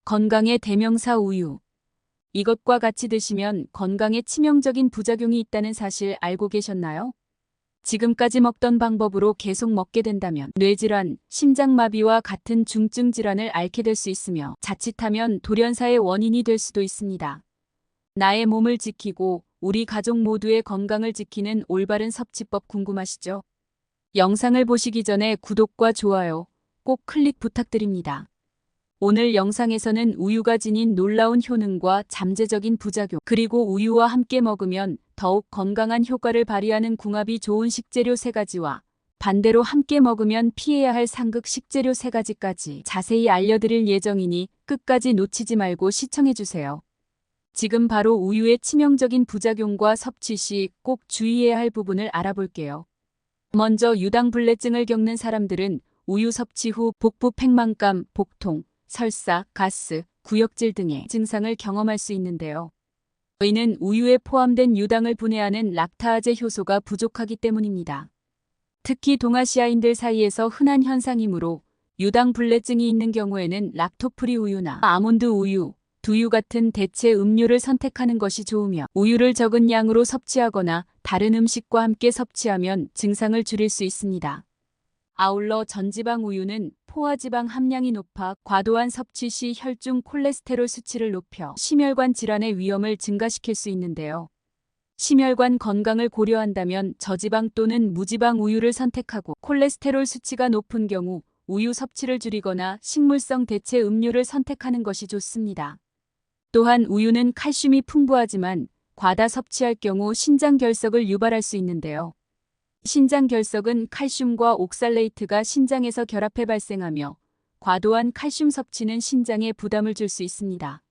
건강의 대명사 우유. 이것과 같이 드시면 건강에 치명적인 부작용이 있다는 사실 알고 계셨나요? 지금까지 먹던 방법으로 계속 먹게 된다면 뇌질환, 심장마비와 같은 중증 질환을 앓게 될 수 있으며 자칫하면 돌연사의 원인이 될 수도 있습니다. 나의 몸을 지키고 우리 가족 모두의 건강을 지키는 올바른 섭취법 궁금하시죠? 영상을 보시기 전에 구독과 좋아요 꼭 클릭 부탁드립니다. 오늘 영상에서는 우유가 지닌 놀라운 효능과 잠재적인 부작용, 그리고 우유와 함께 먹으면 더욱 건강한 효과를 발휘하는 궁합이 좋은 식재료 3가지와 반대로 함께 먹으면 피해야 할 상극 식재료 3가지까지 자세히 알려드릴 예정이니 끝까지 놓치지 말고 시청해주세요. 지금 바로 우유의 치명적인 부작용과 섭취 시 꼭 주의해야 할 부분을 알아볼게요. 먼저 유당불내증을 겪는 사람들은 우유 섭취 후 복부 팽만감, 복통, 설사, 가스, 구역질 등의 증상을 경험할 수 있는데요. 이는 우유에 포함된 유당을 분해하는 락타아제 효소가 부족하기 때문입니다. 특히 동아시아인들 사이에서 흔한 현상이므로 유당불내증이 있는 경우에는 락토프리 우유나 아몬드 우유, 두유 같은 대체 음료를 선택하는 것이 좋으며 우유를 적은 양으로 섭취하거나 다른 음식과 함께 섭취하면 증상을 줄일 수 있습니다. 아울러 전지방 우유는 포화지방 함량이 높아 과도한 섭취 시 혈중 콜레스테롤 수치를 높여 심혈관 질환의 위험을 증가시킬 수 있는데요. 심혈관 건강을 고려한다면 저지방 또는 무지방 우유를 선택하고 콜레스테롤 수치가 높은 경우 우유 섭취를 줄이거나 식물성 대체 음료를 선택하는 것이 좋습니다. 또한 우유는 칼슘이 풍부하지만 과다 섭취할 경우 신장 결석을 유발할 수 있는데요. 신장 결석은 칼슘과 옥살레이트가 신장에서 결합해 발생하며 과도한 칼슘 섭취는 신장에 부담을 줄 수 있습니다.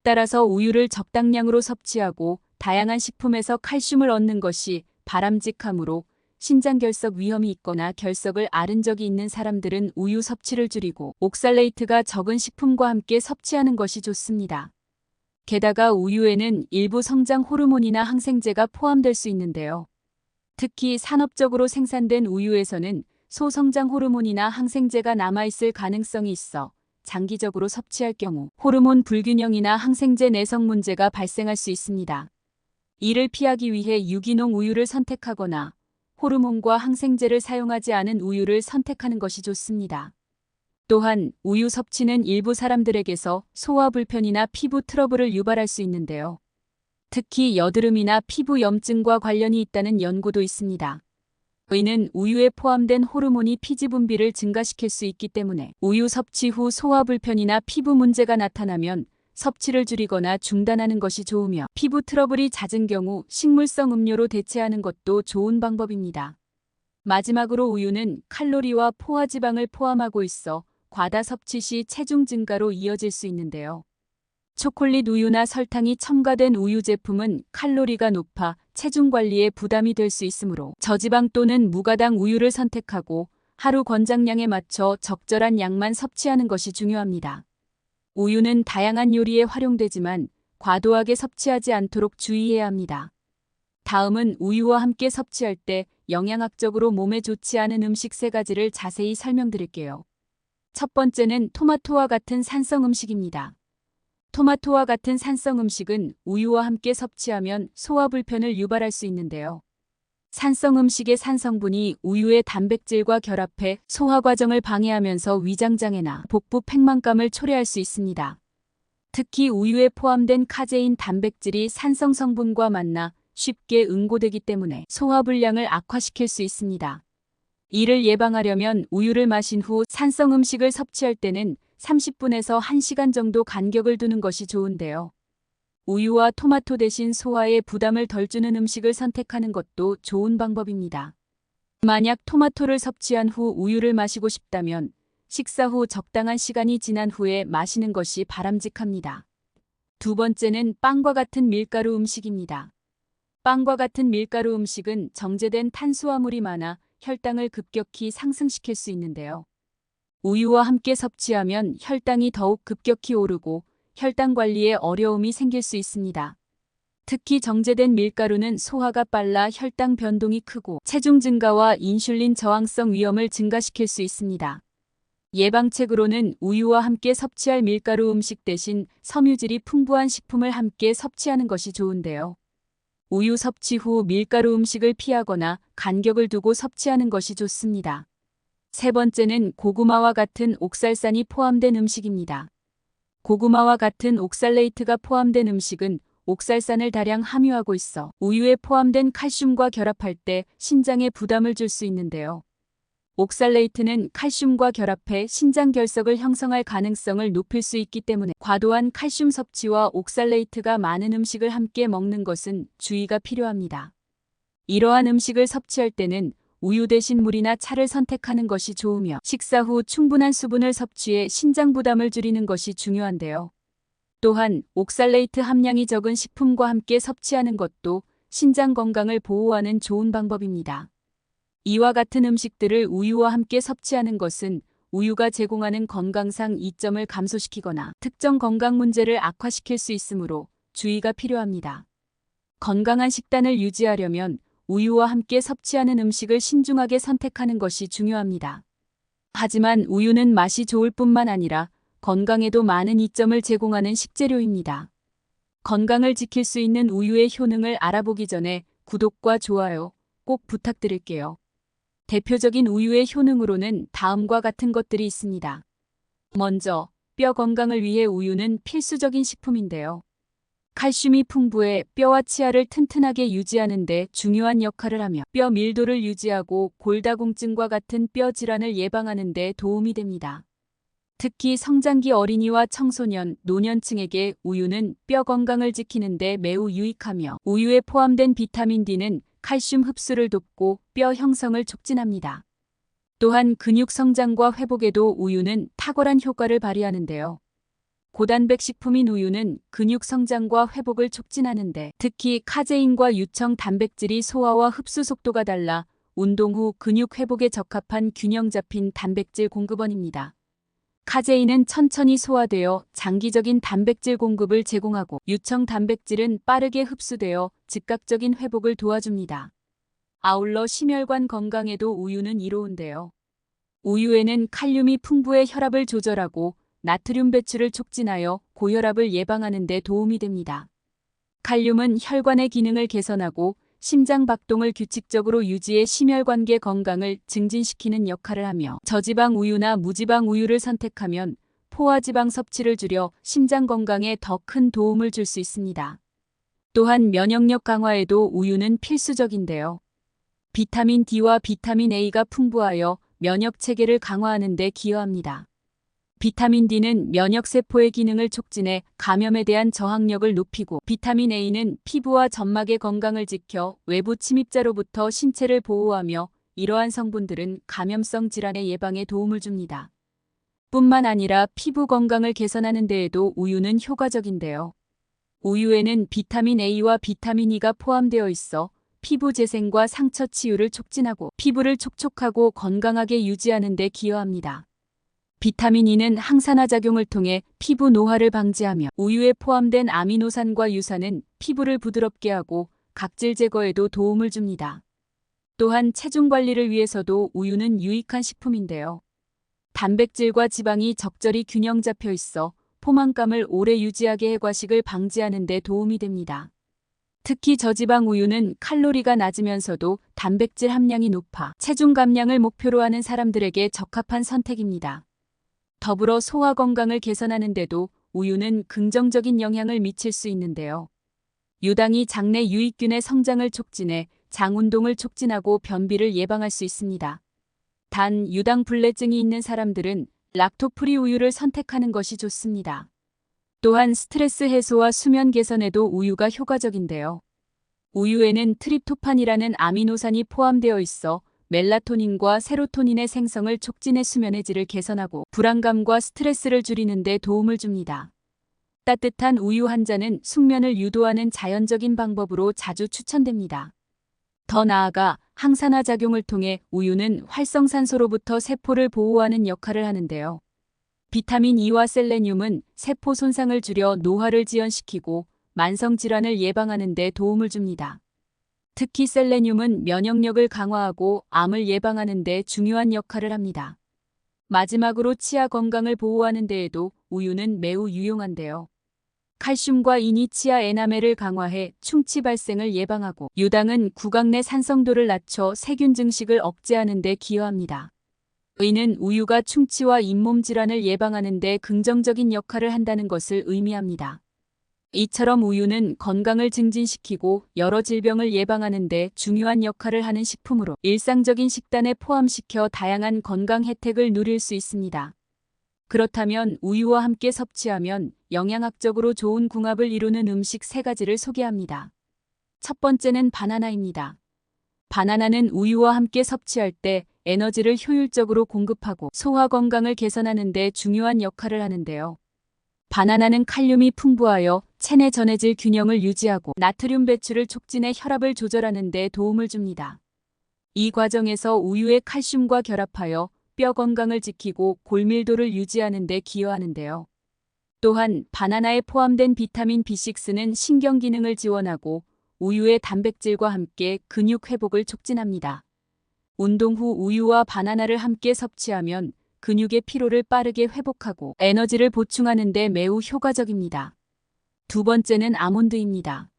따라서 우유를 적당량으로 섭취하고 다양한 식품에서 칼슘을 얻는 것이 바람직하므로 신장 결석 위험이 있거나 결석을 앓은 적이 있는 사람들은 우유 섭취를 줄이고 옥살레이트가 적은 식품과 함께 섭취하는 것이 좋습니다. 게다가 우유에는 일부 성장 호르몬이나 항생제가 포함될 수 있는데요. 특히 산업적으로 생산된 우유에서는 소성장 호르몬이나 항생제가 남아있을 가능성이 있어 장기적으로 섭취할 경우 호르몬 불균형이나 항생제 내성 문제가 발생할 수 있습니다. 이를 피하기 위해 유기농 우유를 선택하거나 호르몬과 항생제를 사용하지 않은 우유를 선택하는 것이 좋습니다. 또한 우유 섭취는 일부 사람들에게서 소화 불편이나 피부 트러블을 유발할 수 있는데요. 특히 여드름이나 피부 염증과 관련이 있다는 연구도 있습니다. 이는 우유에 포함된 호르몬이 피지 분비를 증가시킬 수 있기 때문에 우유 섭취 후 소화 불편이나 피부 문제가 나타나면 섭취를 줄이거나 중단하는 것이 좋으며 피부 트러블이 잦은 경우 식물성 음료로 대체하는 것도 좋은 방법입니다. 마지막으로 우유는 칼로리와 포화지방을 포함하고 있어 과다 섭취 시 체중 증가로 이어질 수 있는데요. 초콜릿 우유나 설탕이 첨가된 우유 제품은 칼로리가 높아 체중 관리에 부담이 될 수 있으므로 저지방 또는 무가당 우유를 선택하고 하루 권장량에 맞춰 적절한 양만 섭취하는 것이 중요합니다. 우유는 다양한 요리에 활용되지만 과도하게 섭취하지 않도록 주의해야 합니다. 다음은 우유와 함께 섭취할 때 영양학적으로 몸에 좋지 않은 음식 3가지를 자세히 설명드릴게요. 첫 번째는 토마토와 같은 산성 음식입니다. 토마토와 같은 산성 음식은 우유와 함께 섭취하면 소화 불편을 유발할 수 있는데요. 산성 음식의 산성분이 우유의 단백질과 결합해 소화 과정을 방해하면서 위장장애나 복부 팽만감을 초래할 수 있습니다. 특히 우유에 포함된 카제인 단백질이 산성 성분과 만나 쉽게 응고되기 때문에 소화 불량을 악화시킬 수 있습니다. 이를 예방하려면 우유를 마신 후 산성 음식을 섭취할 때는 30분에서 1시간 정도 간격을 두는 것이 좋은데요. 우유와 토마토 대신 소화에 부담을 덜 주는 음식을 선택하는 것도 좋은 방법입니다. 만약 토마토를 섭취한 후 우유를 마시고 싶다면 식사 후 적당한 시간이 지난 후에 마시는 것이 바람직합니다. 두 번째는 빵과 같은 밀가루 음식입니다. 빵과 같은 밀가루 음식은 정제된 탄수화물이 많아 혈당을 급격히 상승시킬 수 있는데요. 우유와 함께 섭취하면 혈당이 더욱 급격히 오르고 혈당 관리에 어려움이 생길 수 있습니다. 특히 정제된 밀가루는 소화가 빨라 혈당 변동이 크고 체중 증가와 인슐린 저항성 위험을 증가시킬 수 있습니다. 예방책으로는 우유와 함께 섭취할 밀가루 음식 대신 섬유질이 풍부한 식품을 함께 섭취하는 것이 좋은데요. 우유 섭취 후 밀가루 음식을 피하거나 간격을 두고 섭취하는 것이 좋습니다. 세 번째는 고구마와 같은 옥살산이 포함된 음식입니다. 고구마와 같은 옥살레이트가 포함된 음식은 옥살산을 다량 함유하고 있어 우유에 포함된 칼슘과 결합할 때 신장에 부담을 줄 수 있는데요. 옥살레이트는 칼슘과 결합해 신장 결석을 형성할 가능성을 높일 수 있기 때문에 과도한 칼슘 섭취와 옥살레이트가 많은 음식을 함께 먹는 것은 주의가 필요합니다. 이러한 음식을 섭취할 때는 우유 대신 물이나 차를 선택하는 것이 좋으며 식사 후 충분한 수분을 섭취해 신장 부담을 줄이는 것이 중요한데요. 또한 옥살레이트 함량이 적은 식품과 함께 섭취하는 것도 신장 건강을 보호하는 좋은 방법입니다. 이와 같은 음식들을 우유와 함께 섭취하는 것은 우유가 제공하는 건강상 이점을 감소시키거나 특정 건강 문제를 악화시킬 수 있으므로 주의가 필요합니다. 건강한 식단을 유지하려면 우유와 함께 섭취하는 음식을 신중하게 선택하는 것이 중요합니다. 하지만 우유는 맛이 좋을 뿐만 아니라 건강에도 많은 이점을 제공하는 식재료입니다. 건강을 지킬 수 있는 우유의 효능을 알아보기 전에 구독과 좋아요 꼭 부탁드릴게요. 대표적인 우유의 효능으로는 다음과 같은 것들이 있습니다. 먼저, 뼈 건강을 위해 우유는 필수적인 식품인데요. 칼슘이 풍부해 뼈와 치아를 튼튼하게 유지하는 데 중요한 역할을 하며 뼈 밀도를 유지하고 골다공증과 같은 뼈 질환을 예방하는 데 도움이 됩니다. 특히 성장기 어린이와 청소년, 노년층에게 우유는 뼈 건강을 지키는 데 매우 유익하며 우유에 포함된 비타민 D는 칼슘 흡수를 돕고 뼈 형성을 촉진합니다. 또한 근육 성장과 회복에도 우유는 탁월한 효과를 발휘하는데요. 고단백 식품인 우유는 근육 성장과 회복을 촉진하는데 특히 카제인과 유청 단백질이 소화와 흡수 속도가 달라 운동 후 근육 회복에 적합한 균형 잡힌 단백질 공급원입니다. 카제인은 천천히 소화되어 장기적인 단백질 공급을 제공하고 유청 단백질은 빠르게 흡수되어 즉각적인 회복을 도와줍니다. 아울러 심혈관 건강에도 우유는 이로운데요. 우유에는 칼륨이 풍부해 혈압을 조절하고 나트륨 배출을 촉진하여 고혈압을 예방하는 데 도움이 됩니다. 칼륨은 혈관의 기능을 개선하고 심장 박동을 규칙적으로 유지해 심혈관계 건강을 증진시키는 역할을 하며 저지방 우유나 무지방 우유를 선택하면 포화지방 섭취를 줄여 심장 건강에 더 큰 도움을 줄 수 있습니다. 또한 면역력 강화에도 우유는 필수적인데요. 비타민 D와 비타민 A가 풍부하여 면역 체계를 강화하는 데 기여합니다. 비타민 D는 면역세포의 기능을 촉진해 감염에 대한 저항력을 높이고 비타민 A는 피부와 점막의 건강을 지켜 외부 침입자로부터 신체를 보호하며 이러한 성분들은 감염성 질환의 예방에 도움을 줍니다. 뿐만 아니라 피부 건강을 개선하는 데에도 우유는 효과적인데요. 우유에는 비타민 A와 비타민 E가 포함되어 있어 피부 재생과 상처 치유를 촉진하고 피부를 촉촉하고 건강하게 유지하는 데 기여합니다. 비타민 E는 항산화 작용을 통해 피부 노화를 방지하며 우유에 포함된 아미노산과 유산은 피부를 부드럽게 하고 각질 제거에도 도움을 줍니다. 또한 체중 관리를 위해서도 우유는 유익한 식품인데요. 단백질과 지방이 적절히 균형 잡혀 있어 포만감을 오래 유지하게 해 과식을 방지하는 데 도움이 됩니다. 특히 저지방 우유는 칼로리가 낮으면서도 단백질 함량이 높아 체중 감량을 목표로 하는 사람들에게 적합한 선택입니다. 더불어 소화 건강을 개선하는 데도 우유는 긍정적인 영향을 미칠 수 있는데요. 유당이 장내 유익균의 성장을 촉진해 장 운동을 촉진하고 변비를 예방할 수 있습니다. 단 유당 불내증이 있는 사람들은 락토프리 우유를 선택하는 것이 좋습니다. 또한 스트레스 해소와 수면 개선에도 우유가 효과적인데요. 우유에는 트립토판이라는 아미노산이 포함되어 있어 멜라토닌과 세로토닌의 생성을 촉진해 수면의 질을 개선하고 불안감과 스트레스를 줄이는 데 도움을 줍니다. 따뜻한 우유 한 잔은 숙면을 유도하는 자연적인 방법으로 자주 추천됩니다. 더 나아가 항산화 작용을 통해 우유는 활성산소로부터 세포를 보호하는 역할을 하는데요. 비타민 E와 셀레늄은 세포 손상을 줄여 노화를 지연시키고 만성질환을 예방하는 데 도움을 줍니다. 특히 셀레늄은 면역력을 강화하고 암을 예방하는 데 중요한 역할을 합니다. 마지막으로 치아 건강을 보호하는 데에도 우유는 매우 유용한데요. 칼슘과 인이 치아 에나멜을 강화해 충치 발생을 예방하고, 유당은 구강 내 산성도를 낮춰 세균 증식을 억제하는 데 기여합니다. 의는 우유가 충치와 잇몸 질환을 예방하는 데 긍정적인 역할을 한다는 것을 의미합니다. 이처럼 우유는 건강을 증진시키고 여러 질병을 예방하는 데 중요한 역할을 하는 식품으로 일상적인 식단에 포함시켜 다양한 건강 혜택을 누릴 수 있습니다. 그렇다면 우유와 함께 섭취하면 영양학적으로 좋은 궁합을 이루는 음식 3가지를 소개합니다. 첫 번째는 바나나입니다. 바나나는 우유와 함께 섭취할 때 에너지를 효율적으로 공급하고 소화 건강을 개선하는 데 중요한 역할을 하는데요. 바나나는 칼륨이 풍부하여 체내 전해질 균형을 유지하고 나트륨 배출을 촉진해 혈압을 조절하는 데 도움을 줍니다. 이 과정에서 우유의 칼슘과 결합하여 뼈 건강을 지키고 골밀도를 유지하는 데 기여하는데요. 또한 바나나에 포함된 비타민 B6는 신경 기능을 지원하고 우유의 단백질과 함께 근육 회복을 촉진합니다. 운동 후 우유와 바나나를 함께 섭취하면 근육의 피로를 빠르게 회복하고 에너지를 보충하는 데 매우 효과적입니다. 두 번째는 아몬드입니다.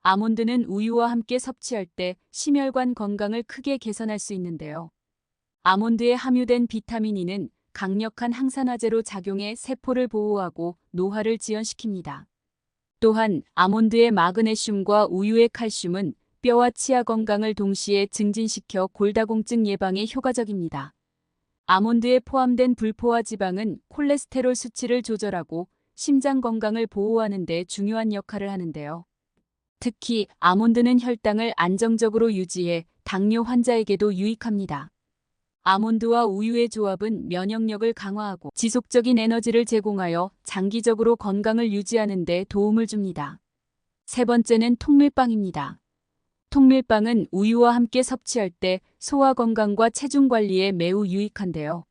아몬드는 우유와 함께 섭취할 때 심혈관 건강을 크게 개선할 수 있는데요. 아몬드에 함유된 비타민 E는 강력한 항산화제로 작용해 세포를 보호하고 노화를 지연시킵니다. 또한 아몬드의 마그네슘과 우유의 칼슘은 뼈와 치아 건강을 동시에 증진시켜 골다공증 예방에 효과적입니다. 아몬드에 포함된 불포화 지방은 콜레스테롤 수치를 조절하고 심장 건강을 보호하는 데 중요한 역할을 하는데요. 특히 아몬드는 혈당을 안정적으로 유지해 당뇨 환자에게도 유익합니다. 아몬드와 우유의 조합은 면역력을 강화하고 지속적인 에너지를 제공하여 장기적으로 건강을 유지하는 데 도움을 줍니다. 세 번째는 통밀빵입니다. 통밀빵은 우유와 함께 섭취할 때 소화 건강과 체중 관리에 매우 유익한데요.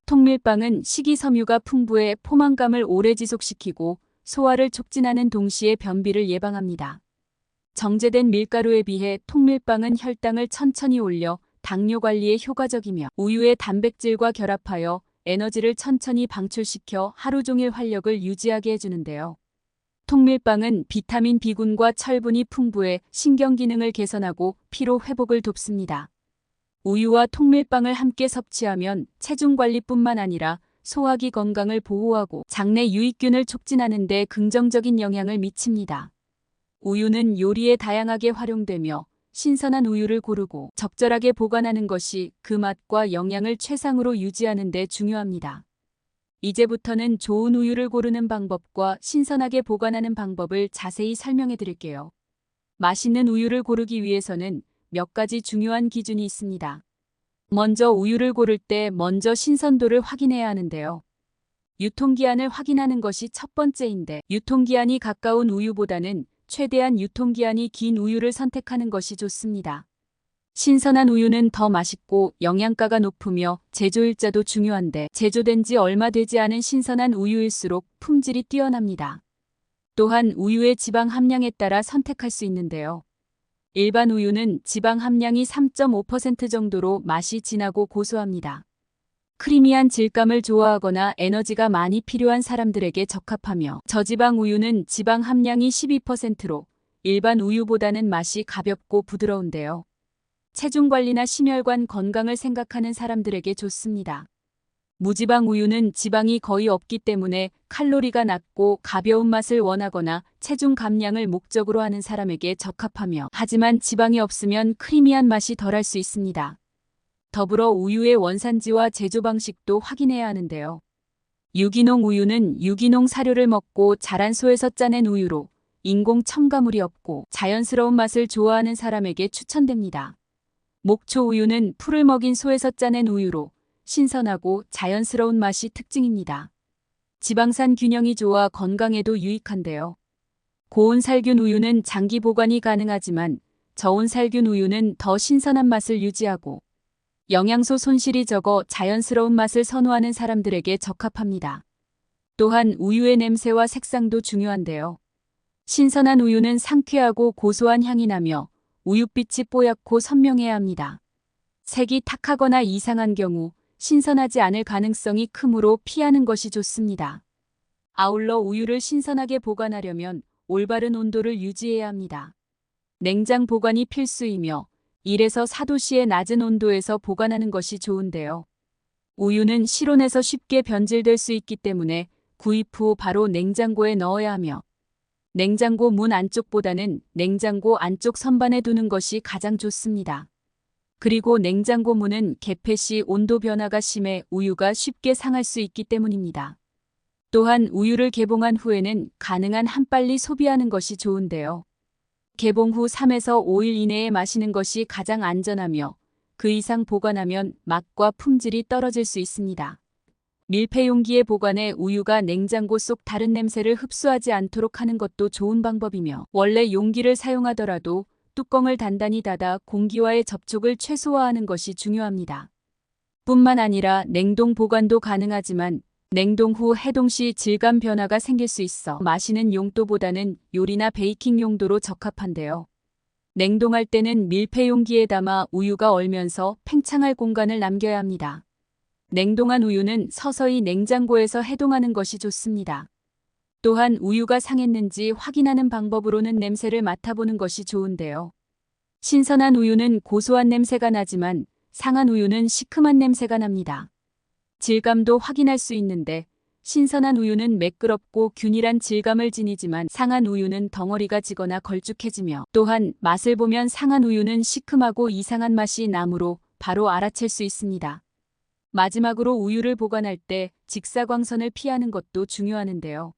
통밀빵은 식이섬유가 풍부해 포만감을 오래 지속시키고 소화를 촉진하는 동시에 변비를 예방합니다. 정제된 밀가루에 비해 통밀빵은 혈당을 천천히 올려 당뇨 관리에 효과적이며 우유의 단백질과 결합하여 에너지를 천천히 방출시켜 하루 종일 활력을 유지하게 해주는데요. 통밀빵은 비타민 B군과 철분이 풍부해 신경 기능을 개선하고 피로 회복을 돕습니다. 우유와 통밀빵을 함께 섭취하면 체중 관리뿐만 아니라 소화기 건강을 보호하고 장내 유익균을 촉진하는 데 긍정적인 영향을 미칩니다. 우유는 요리에 다양하게 활용되며 신선한 우유를 고르고 적절하게 보관하는 것이 그 맛과 영양을 최상으로 유지하는 데 중요합니다. 이제부터는 좋은 우유를 고르는 방법과 신선하게 보관하는 방법을 자세히 설명해 드릴게요. 맛있는 우유를 고르기 위해서는 몇 가지 중요한 기준이 있습니다. 먼저 우유를 고를 때 먼저 신선도를 확인해야 하는데요. 유통기한을 확인하는 것이 첫 번째인데 유통기한이 가까운 우유보다는 최대한 유통기한이 긴 우유를 선택하는 것이 좋습니다. 신선한 우유는 더 맛있고 영양가가 높으며 제조일자도 중요한데 제조된 지 얼마 되지 않은 신선한 우유일수록 품질이 뛰어납니다. 또한 우유의 지방 함량에 따라 선택할 수 있는데요. 일반 우유는 지방 함량이 3.5% 정도로 맛이 진하고 고소합니다. 크리미한 질감을 좋아하거나 에너지가 많이 필요한 사람들에게 적합하며 저지방 우유는 지방 함량이 12%로 일반 우유보다는 맛이 가볍고 부드러운데요. 체중 관리나 심혈관 건강을 생각하는 사람들에게 좋습니다. 무지방 우유는 지방이 거의 없기 때문에 칼로리가 낮고 가벼운 맛을 원하거나 체중 감량을 목적으로 하는 사람에게 적합하며 하지만 지방이 없으면 크리미한 맛이 덜할 수 있습니다. 더불어 우유의 원산지와 제조 방식도 확인해야 하는데요. 유기농 우유는 유기농 사료를 먹고 자란 소에서 짜낸 우유로 인공 첨가물이 없고 자연스러운 맛을 좋아하는 사람에게 추천됩니다. 목초 우유는 풀을 먹인 소에서 짜낸 우유로 신선하고 자연스러운 맛이 특징입니다. 지방산 균형이 좋아 건강에도 유익한데요. 고온 살균 우유는 장기 보관이 가능하지만 저온 살균 우유는 더 신선한 맛을 유지하고 영양소 손실이 적어 자연스러운 맛을 선호하는 사람들에게 적합합니다. 또한 우유의 냄새와 색상도 중요한데요. 신선한 우유는 상쾌하고 고소한 향이 나며 우윳빛이 뽀얗고 선명해야 합니다. 색이 탁하거나 이상한 경우 신선하지 않을 가능성이 크므로 피하는 것이 좋습니다. 아울러 우유를 신선하게 보관하려면 올바른 온도를 유지해야 합니다. 냉장 보관이 필수이며 1에서 4도씨의 낮은 온도에서 보관하는 것이 좋은데요. 우유는 실온에서 쉽게 변질될 수 있기 때문에 구입 후 바로 냉장고에 넣어야 하며 냉장고 문 안쪽보다는 냉장고 안쪽 선반에 두는 것이 가장 좋습니다. 그리고 냉장고 문은 개폐 시 온도 변화가 심해 우유가 쉽게 상할 수 있기 때문입니다. 또한 우유를 개봉한 후에는 가능한 한 빨리 소비하는 것이 좋은데요. 개봉 후 3에서 5일 이내에 마시는 것이 가장 안전하며 그 이상 보관하면 맛과 품질이 떨어질 수 있습니다. 밀폐 용기에 보관해 우유가 냉장고 속 다른 냄새를 흡수하지 않도록 하는 것도 좋은 방법이며 원래 용기를 사용하더라도 뚜껑을 단단히 닫아 공기와의 접촉을 최소화하는 것이 중요합니다. 뿐만 아니라 냉동 보관도 가능하지만 냉동 후 해동 시 질감 변화가 생길 수 있어 마시는 용도보다는 요리나 베이킹 용도로 적합한데요. 냉동할 때는 밀폐 용기에 담아 우유가 얼면서 팽창할 공간을 남겨야 합니다. 냉동한 우유는 서서히 냉장고에서 해동하는 것이 좋습니다. 또한 우유가 상했는지 확인하는 방법으로는 냄새를 맡아보는 것이 좋은데요. 신선한 우유는 고소한 냄새가 나지만 상한 우유는 시큼한 냄새가 납니다. 질감도 확인할 수 있는데 신선한 우유는 매끄럽고 균일한 질감을 지니지만 상한 우유는 덩어리가 지거나 걸쭉해지며 또한 맛을 보면 상한 우유는 시큼하고 이상한 맛이 나므로 바로 알아챌 수 있습니다. 마지막으로 우유를 보관할 때 직사광선을 피하는 것도 중요하는데요.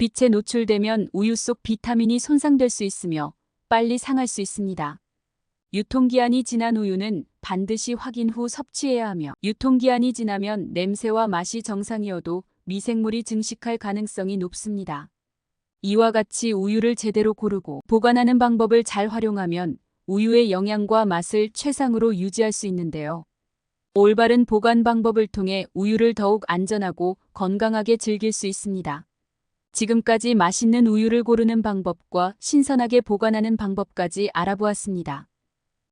빛에 노출되면 우유 속 비타민이 손상될 수 있으며 빨리 상할 수 있습니다. 유통기한이 지난 우유는 반드시 확인 후 섭취해야 하며 유통기한이 지나면 냄새와 맛이 정상이어도 미생물이 증식할 가능성이 높습니다. 이와 같이 우유를 제대로 고르고 보관하는 방법을 잘 활용하면 우유의 영양과 맛을 최상으로 유지할 수 있는데요. 올바른 보관 방법을 통해 우유를 더욱 안전하고 건강하게 즐길 수 있습니다. 지금까지 맛있는 우유를 고르는 방법과 신선하게 보관하는 방법까지 알아보았습니다.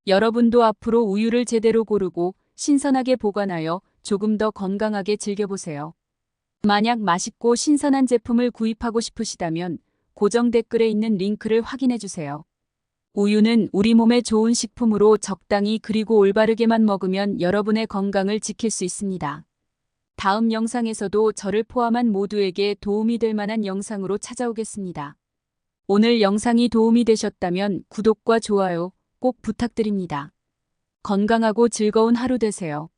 여러분도 앞으로 우유를 제대로 고르고 신선하게 보관하여 조금 더 건강하게 즐겨보세요. 만약 맛있고 신선한 제품을 구입하고 싶으시다면 고정 댓글에 있는 링크를 확인해주세요. 우유는 우리 몸에 좋은 식품으로 적당히 그리고 올바르게만 먹으면 여러분의 건강을 지킬 수 있습니다. 다음 영상에서도 저를 포함한 모두에게 도움이 될 만한 영상으로 찾아오겠습니다. 오늘 영상이 도움이 되셨다면 구독과 좋아요 꼭 부탁드립니다. 건강하고 즐거운 하루 되세요.